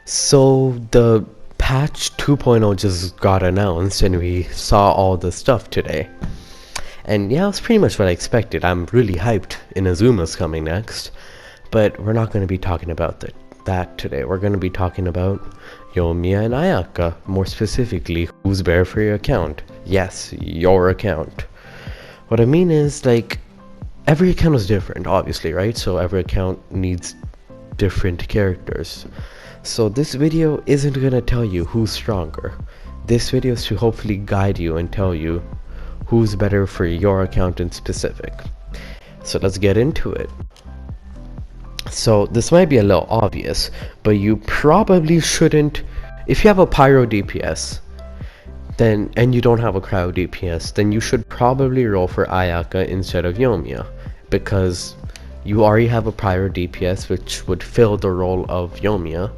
So the patch 2.0 just got announced and we saw all the stuff today. And yeah, it's pretty much what I expected. I'm really hyped. Inazuma's coming next. But we're not going to be talking about that today. We're going to be talking about Yoimiya and Ayaka. More specifically, who's better for your account. Yes, your account. What I mean is, like, every account is different, obviously, right? So every account needs different characters. So this video isn't gonna tell you who's stronger. This video is to hopefully guide you and tell you who's better for your account in specific. So let's get into it. So this might be a little obvious, but you probably shouldn't. If you have a pyro DPS then and you don't have a cryo DPS, then you should probably roll for Ayaka instead of Yoimiya, because you already have a pyro DPS which would fill the role of Yoimiya.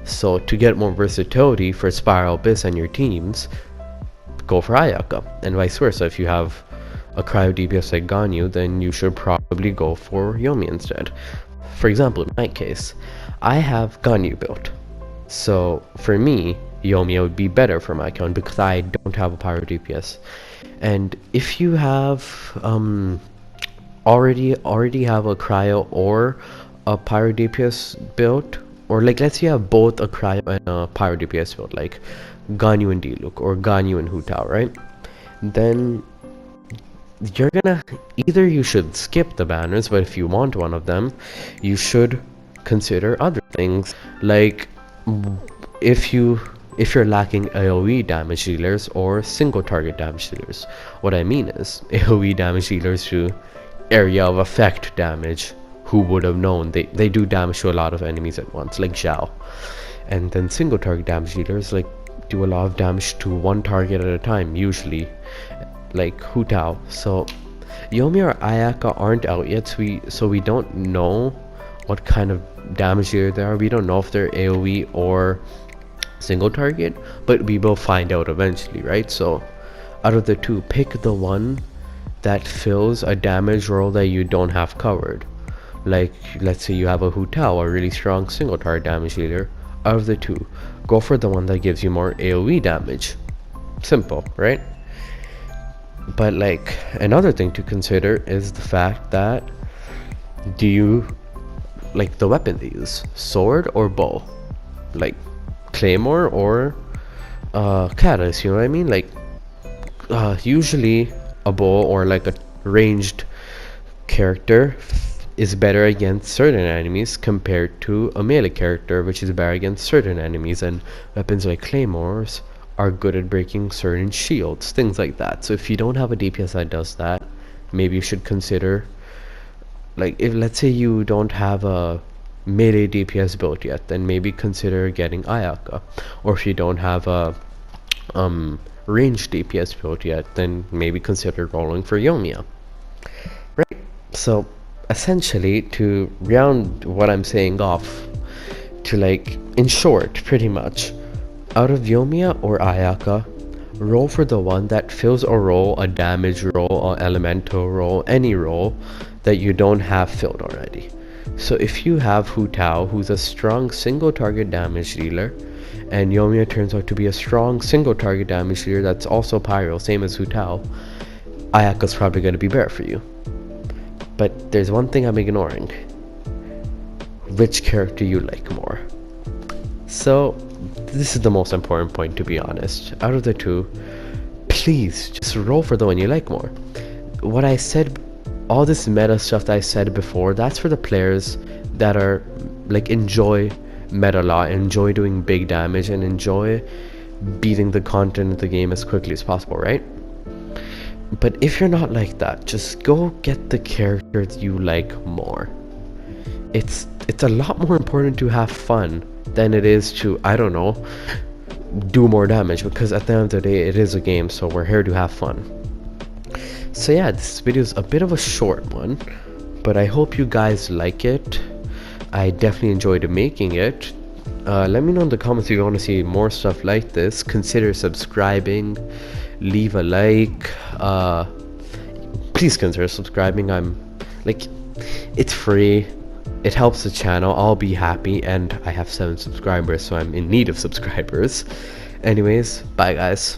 So to get more versatility for Spiral Abyss and your teams, go for Ayaka, and vice versa. If you have a cryo DPS like Ganyu, then you should probably go for Yoimiya instead. For example, in my case, I have Ganyu built, so for me, Yoimiya would be better for my account because I don't have a pyro DPS. And if you have already have a cryo or a pyro DPS built, or like let's say you have both a cryo and a pyro DPS build, like Ganyu and Diluc or Ganyu and Hu Tao, right? Then you're gonna, either you should skip the banners, but if you want one of them, you should consider other things, like if you're lacking AoE damage dealers or single target damage dealers. What I mean is AoE damage dealers to area of effect damage. Who would have known? They do damage to a lot of enemies at once, like Zhao. And then single target damage dealers like do a lot of damage to one target at a time, usually, like Hu Tao. So Yoimiya or Ayaka aren't out yet, so we don't know what kind of damage dealer they are. We don't know if they're AoE or single target, but we will find out eventually, right? So out of the two, pick the one that fills a damage role that you don't have covered. Like, let's say you have a Hu Tao, a really strong single target damage dealer. Out of the two, go for the one that gives you more AoE damage. Simple, right? But like, another thing to consider is the fact that, do you like the weapon they use? Sword or bow? Like claymore or katanas, you know what I mean? Like usually a bow or like a ranged character is better against certain enemies compared to a melee character, which is better against certain enemies, and weapons like claymores are good at breaking certain shields, things like that. So if you don't have a DPS that does that, maybe you should consider, like, if let's say you don't have a melee DPS built yet, then maybe consider getting Ayaka. Or if you don't have a ranged DPS built yet, then maybe consider rolling for Yoimiya, right? So essentially, to round what I'm saying off, to like, in short, pretty much, out of Yoimiya or Ayaka, roll for the one that fills a role, a damage role, an elemental role, any role that you don't have filled already. So if you have Hu Tao, who's a strong single target damage dealer, and Yoimiya turns out to be a strong single target damage dealer that's also pyro, same as Hu Tao, Ayaka's probably going to be better for you. But there's one thing I'm ignoring. Which character you like more? So this is the most important point, to be honest. Out of the two, please just roll for the one you like more. What I said, all this meta stuff that I said before, that's for the players that are like, enjoy meta a lot, enjoy doing big damage, and enjoy beating the content of the game as quickly as possible, right? But if you're not like that, just go get the characters you like more. It's a lot more important to have fun than it is to, I don't know, do more damage, because at the end of the day, it is a game, so we're here to have fun. So yeah, this video is a bit of a short one, but I hope you guys like it. I definitely enjoyed making it. Let me know in the comments if you want to see more stuff like this. Consider subscribing, leave a like, please consider subscribing. I'm like, it's free, it helps the channel. I'll be happy, and I have 7 subscribers, so I'm in need of subscribers. Anyways, bye guys.